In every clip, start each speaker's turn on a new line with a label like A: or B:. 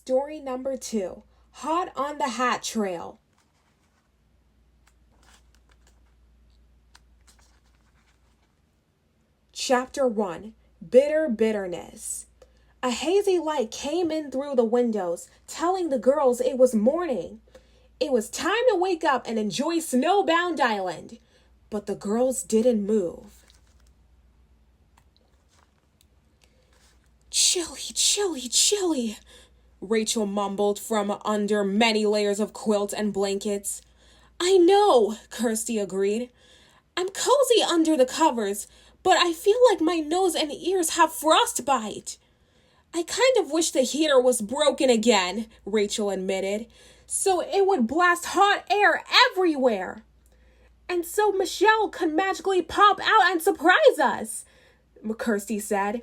A: Story number 2, Hot on the Hat Trail. Chapter 1, Bitter Bitterness. A hazy light came in through the windows, telling the girls it was morning. It was time to wake up and enjoy Snowbound Island. But the girls didn't move. Chilly, chilly, chilly, Rachel mumbled from under many layers of quilts and blankets. I know, Kirsty agreed. I'm cozy under the covers, but I feel like my nose and ears have frostbite. I kind of wish the heater was broken again, Rachel admitted, so it would blast hot air everywhere. And so Michelle could magically pop out and surprise us, Kirsty said.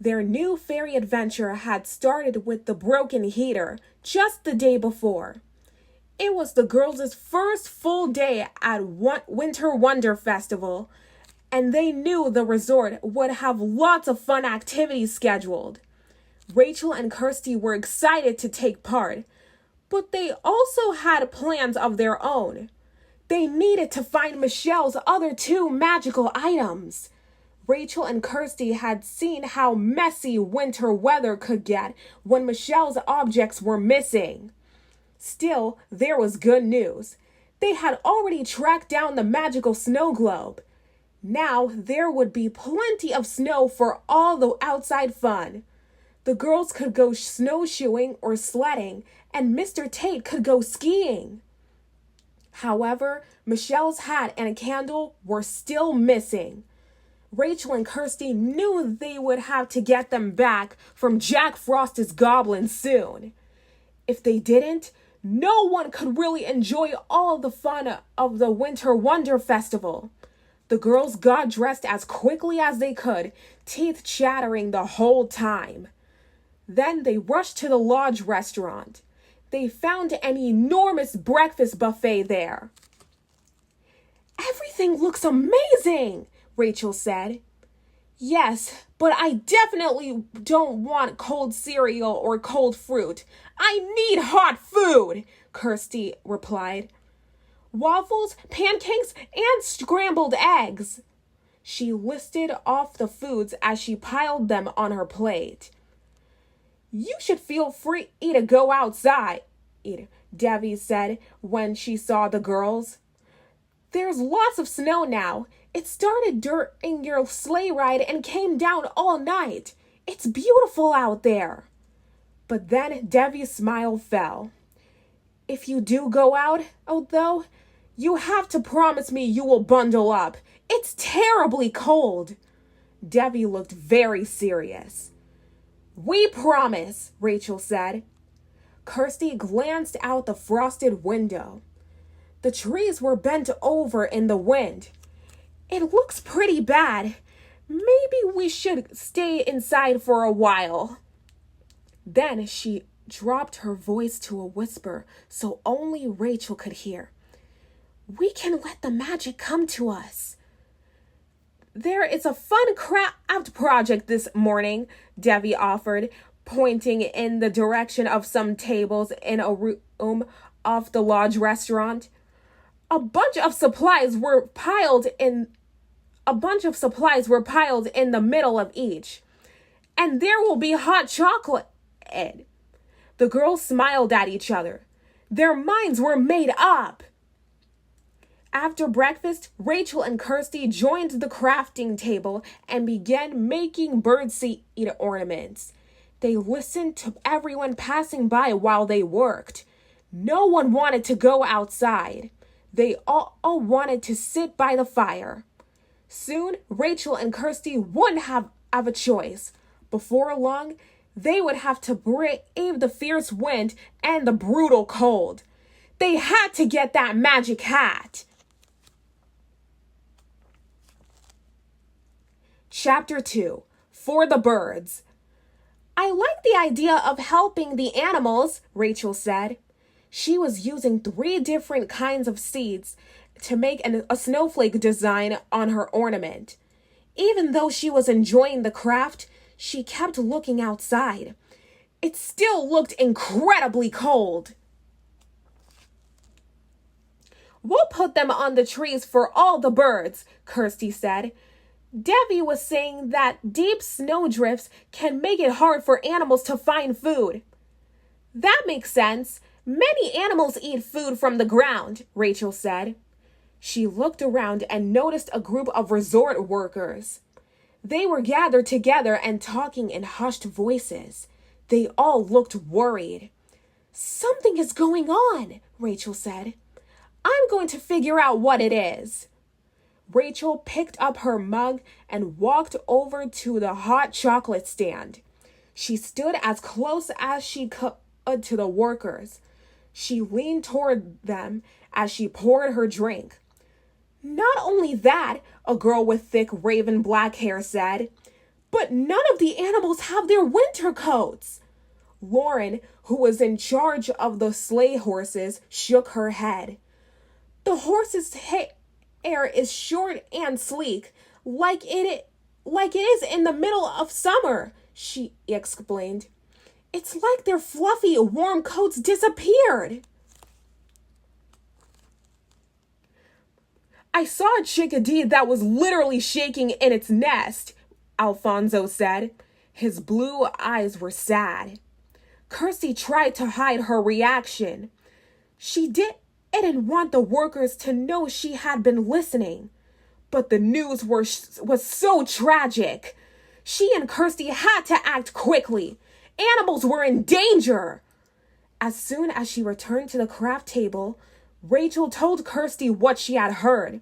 A: Their new fairy adventure had started with the broken heater just the day before. It was the girls' first full day at Winter Wonder Festival, and they knew the resort would have lots of fun activities scheduled. Rachel and Kirsty were excited to take part, but they also had plans of their own. They needed to find Michelle's other 2 magical items. Rachel and Kirsty had seen how messy winter weather could get when Michelle's objects were missing. Still, there was good news. They had already tracked down the magical snow globe. Now there would be plenty of snow for all the outside fun. The girls could go snowshoeing or sledding, and Mr. Tate could go skiing. However, Michelle's hat and a candle were still missing. Rachel and Kirsty knew they would have to get them back from Jack Frost's Goblins soon. If they didn't, no one could really enjoy all the fun of the Winter Wonder Festival. The girls got dressed as quickly as they could, teeth chattering the whole time. Then they rushed to the lodge restaurant. They found an enormous breakfast buffet there. Everything looks amazing, Rachel said. Yes, but I definitely don't want cold cereal or cold fruit. I need hot food, Kirsty replied. Waffles, pancakes, and scrambled eggs. She listed off the foods as she piled them on her plate. You should feel free to go outside, Debbie said when she saw the girls. There's lots of snow now. It started during your sleigh ride and came down all night. It's beautiful out there. But then Debbie's smile fell. If you do go out, though, you have to promise me you will bundle up. It's terribly cold. Debbie looked very serious. We promise, Rachel said. Kirsty glanced out the frosted window. The trees were bent over in the wind. It looks pretty bad. Maybe we should stay inside for a while. Then she dropped her voice to a whisper so only Rachel could hear. We can let the magic come to us. There is a fun craft project this morning, Debbie offered, pointing in the direction of some tables in a room off the lodge restaurant. A bunch of supplies were piled in the middle of each. And there will be hot chocolate. The girls smiled at each other. Their minds were made up. After breakfast, Rachel and Kirsty joined the crafting table and began making birdseed ornaments. They listened to everyone passing by while they worked. No one wanted to go outside. They all wanted to sit by the fire. Soon, Rachel and Kirsty wouldn't have a choice. Before long, they would have to brave the fierce wind and the brutal cold. They had to get that magic hat. Chapter 2, For the Birds. I like the idea of helping the animals, Rachel said. She was using 3 different kinds of seeds to make a snowflake design on her ornament. Even though she was enjoying the craft, she kept looking outside. It still looked incredibly cold. We'll put them on the trees for all the birds, Kirsty said. Debbie was saying that deep snowdrifts can make it hard for animals to find food. That makes sense. Many animals eat food from the ground, Rachel said. She looked around and noticed a group of resort workers. They were gathered together and talking in hushed voices. They all looked worried. Something is going on, Rachel said. I'm going to figure out what it is. Rachel picked up her mug and walked over to the hot chocolate stand. She stood as close as she could to the workers. She leaned toward them as she poured her drink. Not only that, a girl with thick raven black hair said, but none of the animals have their winter coats. Lauren, who was in charge of the sleigh horses, shook her head. The horses' hair is short and sleek, like it is in the middle of summer, she explained. It's like their fluffy, warm coats disappeared. I saw a chickadee that was literally shaking in its nest, Alfonso said. His blue eyes were sad. Kirsty tried to hide her reaction. She didn't want the workers to know she had been listening. But the news was so tragic. She and Kirsty had to act quickly. Animals were in danger. As soon as she returned to the craft table, Rachel told Kirsty what she had heard.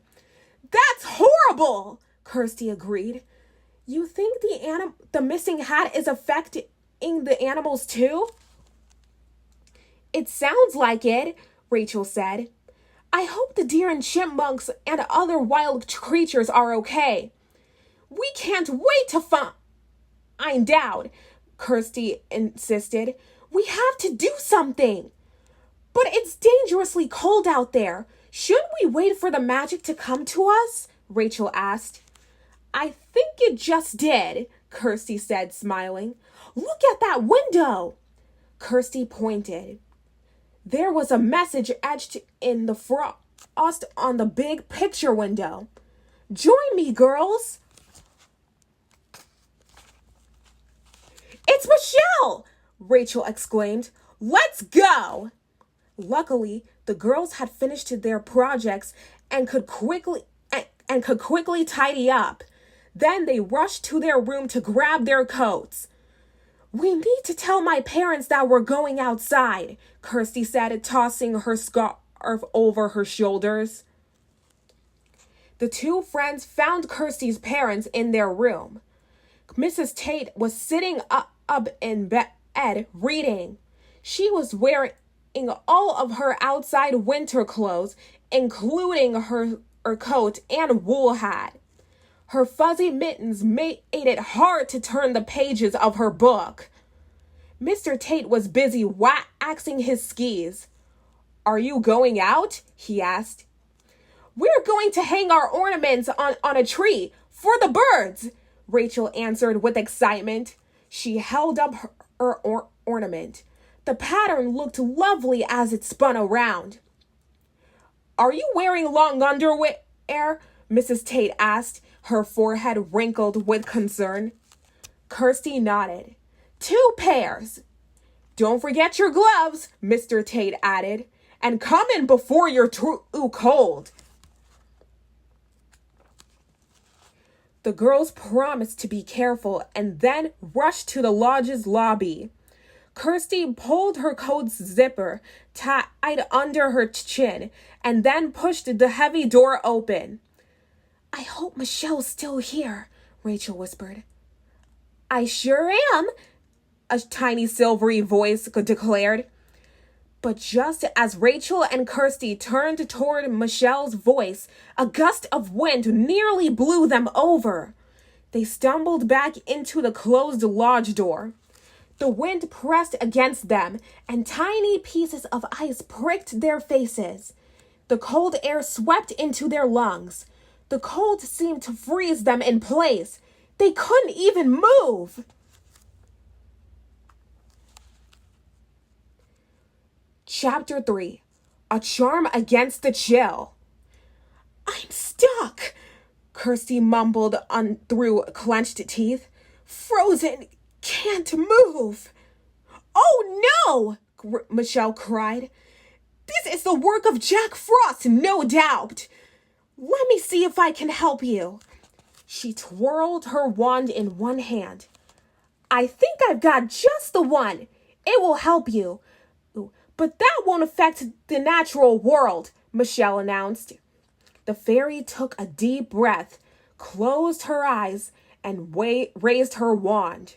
A: That's horrible, Kirsty agreed. You think the missing hat is affecting the animals too? It sounds like it, Rachel said. I hope the deer and chipmunks and other wild creatures are okay. We can't wait to find out, Kirsty insisted. We have to do something. But it's dangerously cold out there. Shouldn't we wait for the magic to come to us? Rachel asked. I think it just did, Kirsty said, smiling. Look at that window. Kirsty pointed. There was a message etched in the frost on the big picture window. Join me, girls. It's Michelle, Rachel exclaimed. Let's go. Luckily, the girls had finished their projects and could quickly tidy up. Then they rushed to their room to grab their coats. We need to tell my parents that we're going outside, Kirsty said, tossing her scarf over her shoulders. The two friends found Kirsty's parents in their room. Mrs. Tate was sitting up in bed reading. She was wearing all of her outside winter clothes, including her coat and wool hat. Her fuzzy mittens made it hard to turn the pages of her book. Mr. Tate was busy waxing his skis. Are you going out? He asked. We're going to hang our ornaments on a tree for the birds, Rachel answered with excitement. She held up her ornament. The pattern looked lovely as it spun around. Are you wearing long underwear? Mrs. Tate asked, her forehead wrinkled with concern. Kirsty nodded. 2 pairs. Don't forget your gloves, Mr. Tate added, and come in before you're too cold. The girls promised to be careful and then rushed to the lodge's lobby. Kirsty pulled her coat's zipper tied under her chin and then pushed the heavy door open. I hope Michelle's still here, Rachel whispered. I sure am, a tiny silvery voice declared. But just as Rachel and Kirsty turned toward Michelle's voice, a gust of wind nearly blew them over. They stumbled back into the closed lodge door. The wind pressed against them, and tiny pieces of ice pricked their faces. The cold air swept into their lungs. The cold seemed to freeze them in place. They couldn't even move. Chapter 3. A Charm Against the Chill. I'm stuck, Kirsty mumbled through clenched teeth. Frozen, can't move. Oh no, Michelle cried. This is the work of Jack Frost, no doubt. Let me see if I can help you. She twirled her wand in one hand. I think I've got just the one. It will help you. But that won't affect the natural world, Michelle announced. The fairy took a deep breath, closed her eyes, and raised her wand.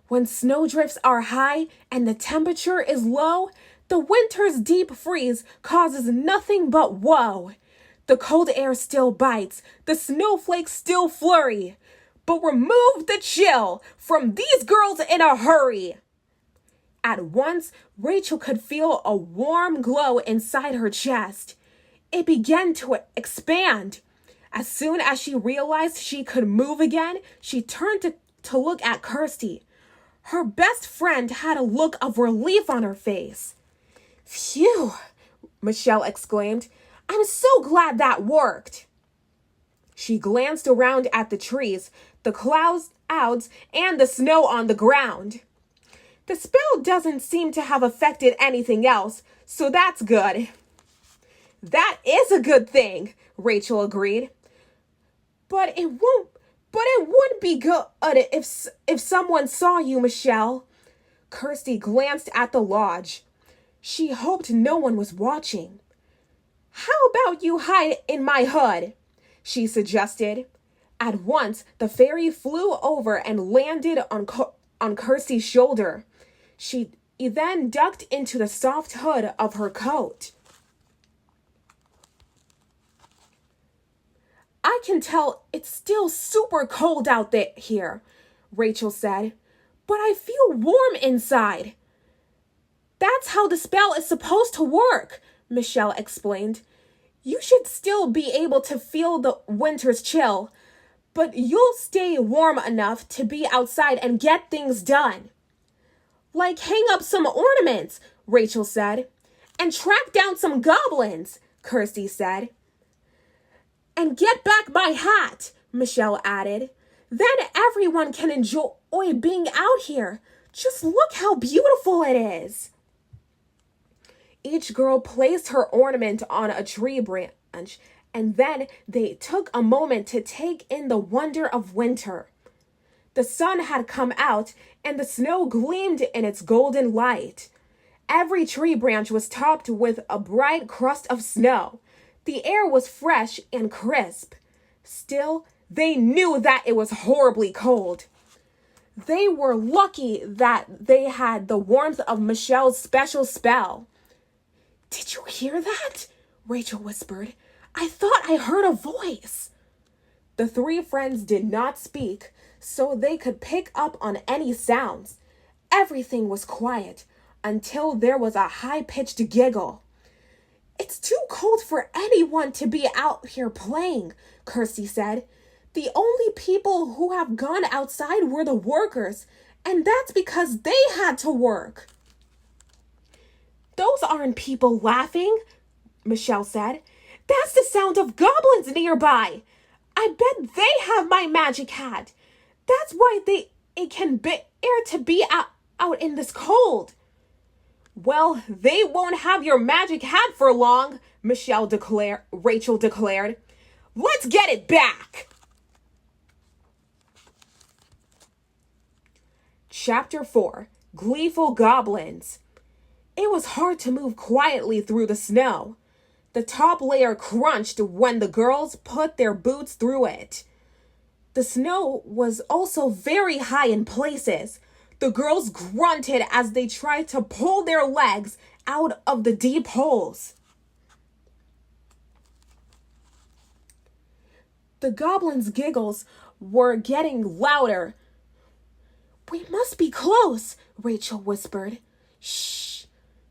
A: When snowdrifts are high and the temperature is low, the winter's deep freeze causes nothing but woe. The cold air still bites, the snowflakes still flurry. But remove the chill from these girls in a hurry. At once, Rachel could feel a warm glow inside her chest. It began to expand. As soon as she realized she could move again, she turned to look at Kirsty. Her best friend had a look of relief on her face. Phew, Michelle exclaimed. I'm so glad that worked. She glanced around at the trees, the clouds, and the snow on the ground. The spell doesn't seem to have affected anything else, so that's good. That is a good thing, Rachel agreed. But it wouldn't be good if someone saw you, Michelle. Kirsty glanced at the lodge. She hoped no one was watching. How about you hide in my hood? She suggested. At once, the fairy flew over and landed on Kirsty's shoulder. She then ducked into the soft hood of her coat. I can tell it's still super cold out here, Rachel said, but I feel warm inside. That's how the spell is supposed to work, Michelle explained. You should still be able to feel the winter's chill, but you'll stay warm enough to be outside and get things done. Like hang up some ornaments, Rachel said, and track down some goblins, Kirsty said. And get back my hat, Michelle added. Then everyone can enjoy being out here. Just look how beautiful it is. Each girl placed her ornament on a tree branch, and then they took a moment to take in the wonder of winter. The sun had come out, and the snow gleamed in its golden light. Every tree branch was topped with a bright crust of snow. The air was fresh and crisp. Still, they knew that it was horribly cold. They were lucky that they had the warmth of Michelle's special spell. Did you hear that? Rachel whispered. I thought I heard a voice. The three friends did not speak, so they could pick up on any sounds. Everything was quiet until there was a high-pitched giggle. It's too cold for anyone to be out here playing, Kirsty said. The only people who have gone outside were the workers, and that's because they had to work. Those aren't people laughing, Michelle said. That's the sound of goblins nearby. I bet they have my magic hat. That's why it can bear to be out in this cold. Well, they won't have your magic hat for long, Rachel declared. Let's get it back. Chapter 4. Gleeful Goblins. It was hard to move quietly through the snow. The top layer crunched when the girls put their boots through it. The snow was also very high in places. The girls grunted as they tried to pull their legs out of the deep holes. The goblins' giggles were getting louder. We must be close, Rachel whispered. Shh,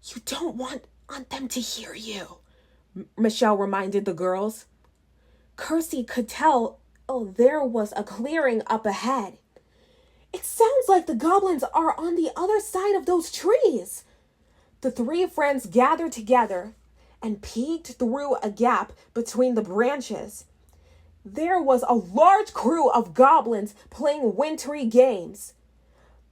A: you don't want them to hear you, Michelle reminded the girls. Kirsty could tell there was a clearing up ahead. It sounds like the goblins are on the other side of those trees. The three friends gathered together and peeked through a gap between the branches. There was a large crew of goblins playing wintry games.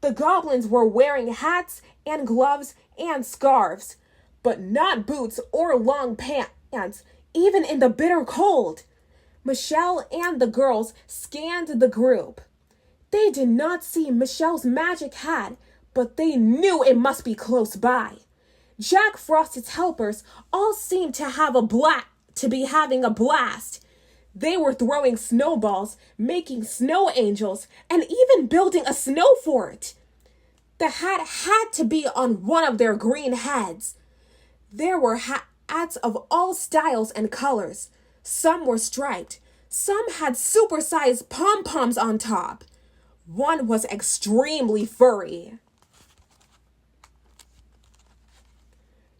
A: The goblins were wearing hats and gloves and scarves, but not boots or long pants, even in the bitter cold. Michelle and the girls scanned the group. They did not see Michelle's magic hat, but they knew it must be close by. Jack Frost's helpers all seemed to be having a blast. They were throwing snowballs, making snow angels, and even building a snow fort. The hat had to be on one of their green heads. There were hats of all styles and colors. Some were striped. Some had supersized pom-poms on top. One was extremely furry.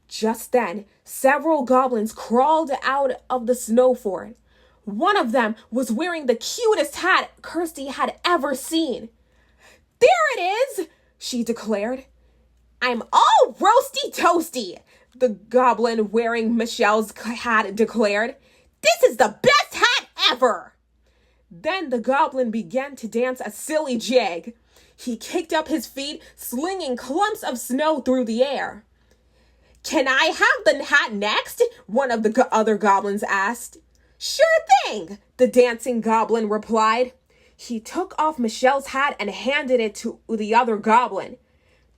A: Just then, several goblins crawled out of the snow fort. One of them was wearing the cutest hat Kirsty had ever seen. "There it is," she declared. "I'm all roasty toasty," the goblin wearing Michelle's hat declared. "This is the best hat ever." Then the goblin began to dance a silly jig. He kicked up his feet, slinging clumps of snow through the air. "Can I have the hat next?" one of the other goblins asked. "Sure thing," the dancing goblin replied. He took off Michelle's hat and handed it to the other goblin.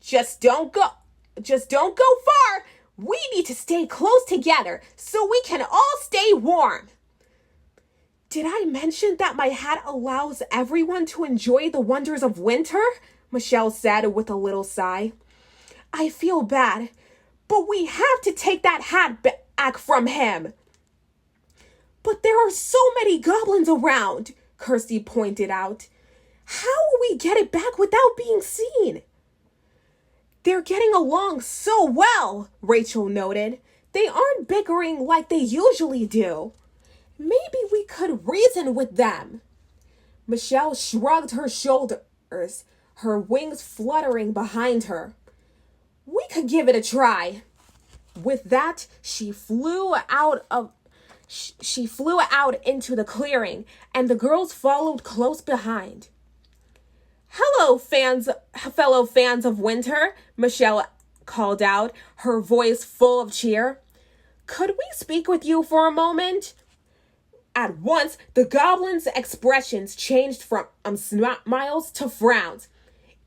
A: Just don't go far. We need to stay close together so we can all stay warm." "Did I mention that my hat allows everyone to enjoy the wonders of winter?" Michelle said with a little sigh. "I feel bad, but we have to take that hat back from him." "But there are so many goblins around," Kirsty pointed out. "How will we get it back without being seen?" "They're getting along so well," Rachel noted. "They aren't bickering like they usually do. Maybe we could reason with them." Michelle shrugged her shoulders, her wings fluttering behind her. "We could give it a try." With that, she flew out into the clearing, and the girls followed close behind. "Hello, fellow fans of winter," Michelle called out, her voice full of cheer. "Could we speak with you for a moment?" At once, the goblins' expressions changed from smiles to frowns.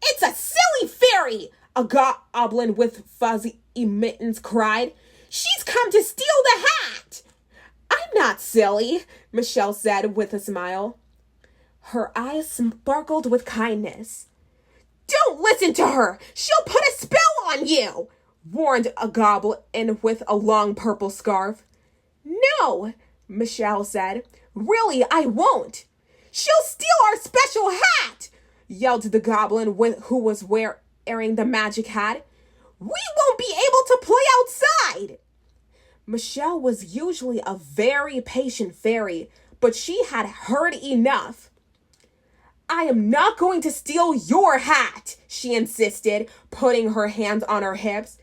A: "It's a silly fairy!" a goblin with fuzzy mittens cried. "She's come to steal the hat!" "I'm not silly," Michelle said with a smile. Her eyes sparkled with kindness. "Don't listen to her! She'll put a spell on you!" warned a goblin with a long purple scarf. "No," Michelle said. "Really, I won't." "She'll steal our special hat!" yelled the goblin who was wearing the magic hat. "We won't be able to play outside!" Michelle was usually a very patient fairy, but she had heard enough. "I am not going to steal your hat," she insisted, putting her hands on her hips.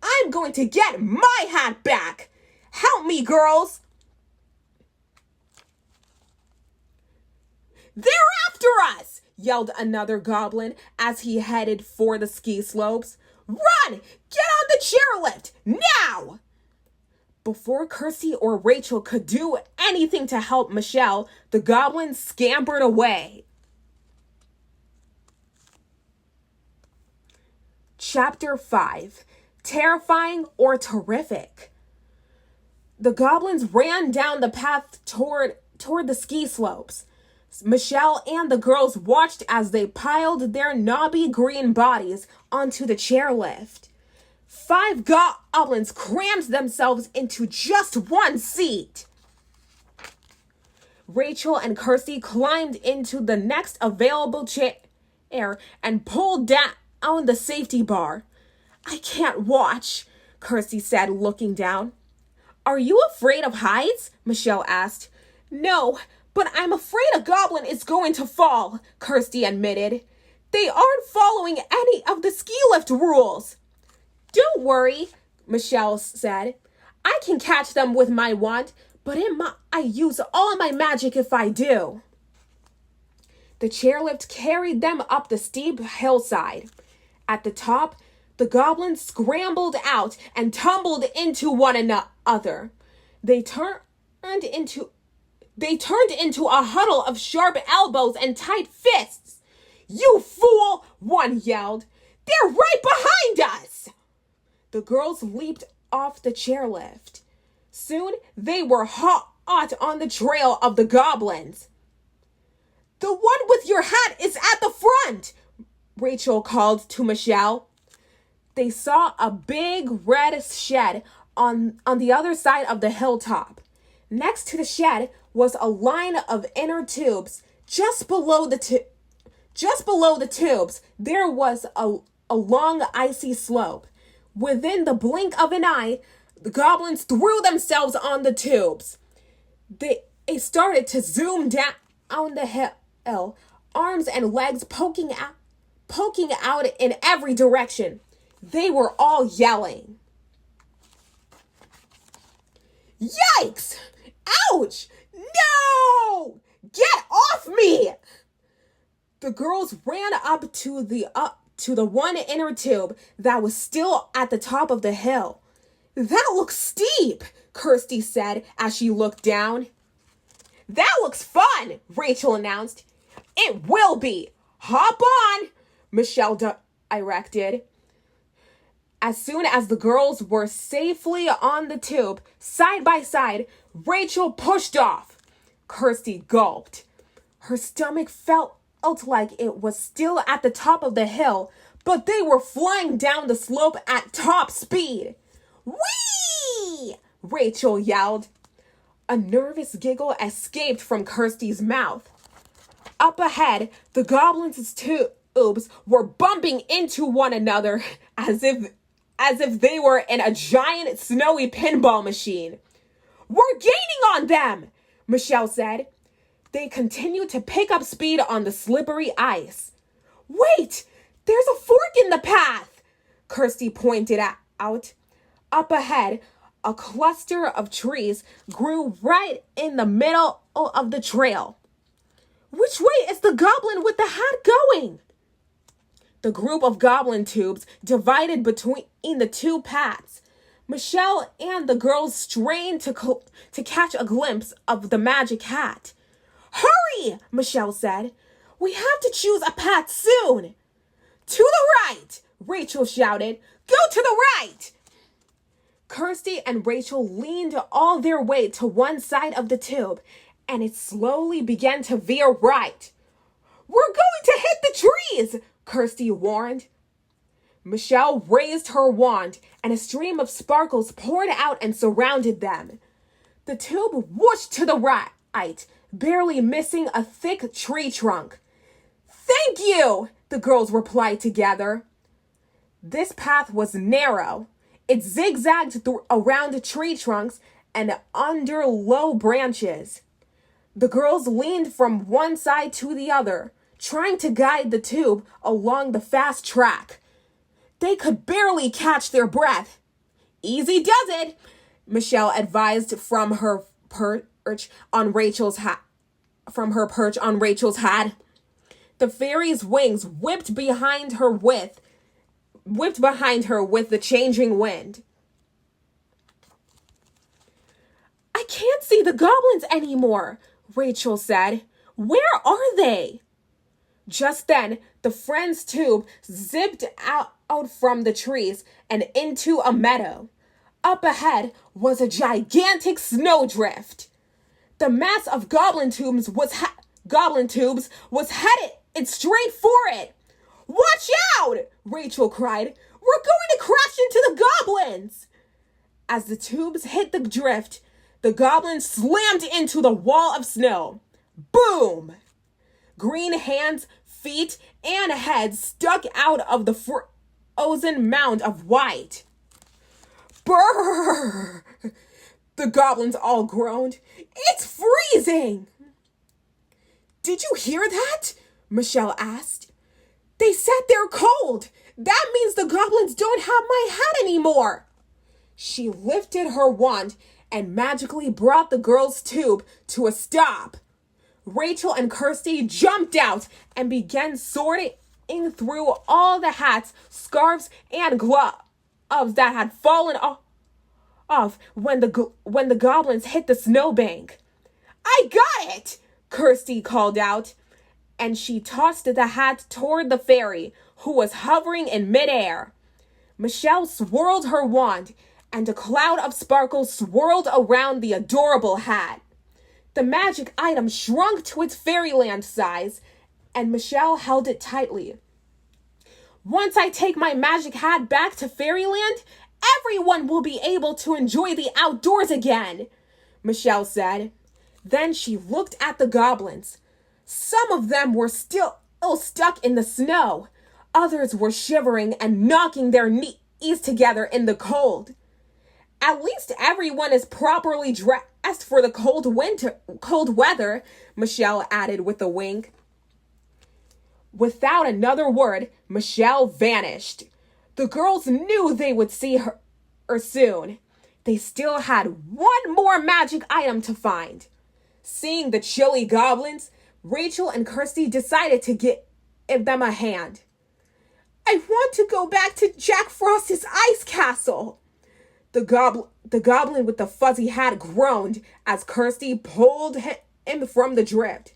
A: "I'm going to get my hat back! Help me, girls!" "They're after us!" yelled another goblin as he headed for the ski slopes. "Run! Get on the chairlift! Now!" Before Kirsty or Rachel could do anything to help Michelle, the goblins scampered away. Chapter 5. Terrifying or Terrific? The goblins ran down the path toward the ski slopes. Michelle and the girls watched as they piled their knobby green bodies onto the chairlift. 5 goblins crammed themselves into just one seat. Rachel and Kirsty climbed into the next available chair and pulled down the safety bar. "I can't watch," Kirsty said, looking down. "Are you afraid of heights?" Michelle asked. "No, but I'm afraid a goblin is going to fall," Kirsty admitted. "They aren't following any of the ski lift rules." "Don't worry," Michelle said. I can catch them with my wand, but I use all my magic if I do. The chairlift carried them up the steep hillside. At the top, the goblins scrambled out and tumbled into one another. They turned into a huddle of sharp elbows and tight fists. You fool! One yelled. They're right behind us! The girls leaped off the chairlift. Soon they were hot on the trail of the goblins. The one with your hat is at the front, Rachel called to Michelle. They saw a big red shed on the other side of the hilltop. Next to the shed was a line of inner tubes. Just below the tubes, there was a long icy slope. Within the blink of an eye, the goblins threw themselves on the tubes. They started to zoom down the hill, arms and legs poking out in every direction. They were all yelling. Yikes! Ouch! No! Get off me! The girls ran up to the one inner tube that was still at the top of the hill. That looks steep, Kirsty said as she looked down. That looks fun, Rachel announced. It will be. Hop on, Michelle directed. As soon as the girls were safely on the tube, side by side, Rachel pushed off. Kirsty gulped. Her stomach felt like it was still at the top of the hill, but they were flying down the slope at top speed. Whee! Rachel yelled. A nervous giggle escaped from Kirsty's mouth. Up ahead, the goblins' tubes were bumping into one another as if they were in a giant snowy pinball machine. We're gaining on them, Michelle said. They continued to pick up speed on the slippery ice. Wait, there's a fork in the path, Kirsty pointed out. Up ahead, a cluster of trees grew right in the middle of the trail. Which way is the goblin with the hat going? The group of goblin tubes divided between the two paths. Michelle and the girls strained to catch a glimpse of the magic hat. Hurry, Michelle said. We have to choose a path soon. To the right, Rachel shouted. Go to the right. Kirsty and Rachel leaned all their weight to one side of the tube, and it slowly began to veer right. We're going to hit the trees, Kirsty warned. Michelle raised her wand, and a stream of sparkles poured out and surrounded them. The tube whooshed to the right, barely missing a thick tree trunk. Thank you, the girls replied together. This path was narrow. It zigzagged around tree trunks and under low branches. The girls leaned from one side to the other, trying to guide the tube along the fast track. They could barely catch their breath. Easy does it, Michelle advised from her perch on Rachel's hat. The fairy's wings whipped behind her with the changing wind. I can't see the goblins anymore, Rachel said. Where are they? Just then, the friend's tube zipped out from the trees and into a meadow. Up ahead was a gigantic snowdrift. The mass of goblin tubes was headed straight for it. Watch out! Rachel cried. We're going to crash into the goblins! As the tubes hit the drift, the goblins slammed into the wall of snow. Boom! Green hands, feet, and heads stuck out of the frozen mound of white. Brrr! The goblins all groaned. It's freezing! Did you hear that? Michelle asked. They said they're cold. That means the goblins don't have my hat anymore. She lifted her wand and magically brought the girls' tube to a stop. Rachel and Kirsty jumped out and began sorting through all the hats, scarves, and gloves that had fallen off when the goblins hit the snowbank. "I got it!" Kirsty called out, and she tossed the hat toward the fairy, who was hovering in midair. Michelle swirled her wand, and a cloud of sparkles swirled around the adorable hat. The magic item shrunk to its fairyland size, and Michelle held it tightly. "Once I take my magic hat back to fairyland, everyone will be able to enjoy the outdoors again," Michelle said. Then she looked at the goblins. Some of them were still stuck in the snow. Others were shivering and knocking their knees together in the cold. "At least everyone is properly dressed for the cold weather," Michelle added with a wink. Without another word, Michelle vanished. The girls knew they would see her soon. They still had one more magic item to find. Seeing the chilly goblins, Rachel and Kirsty decided to give them a hand. "I want to go back to Jack Frost's ice castle." The goblin with the fuzzy hat groaned as Kirsty pulled him from the drift.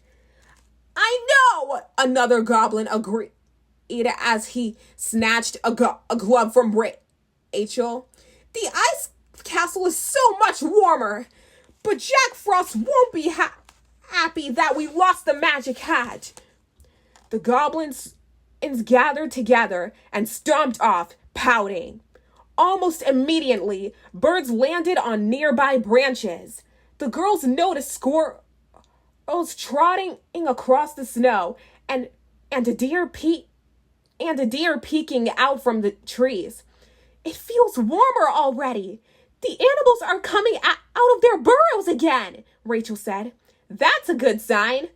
A: "I know," another goblin agreed as he snatched a glove from Rachel. "The ice castle is so much warmer, but Jack Frost won't be happy that we lost the magic hat." The goblins gathered together and stomped off, pouting. Almost immediately, birds landed on nearby branches. The girls noticed squirrels trotting across the snow and a deer peeking out from the trees. "It feels warmer already. The animals are coming out of their burrows again," Rachel said. "That's a good sign."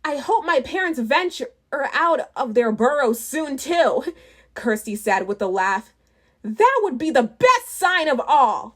A: "I hope my parents venture out of their burrows soon too," Kirsty said with a laugh. "That would be the best sign of all."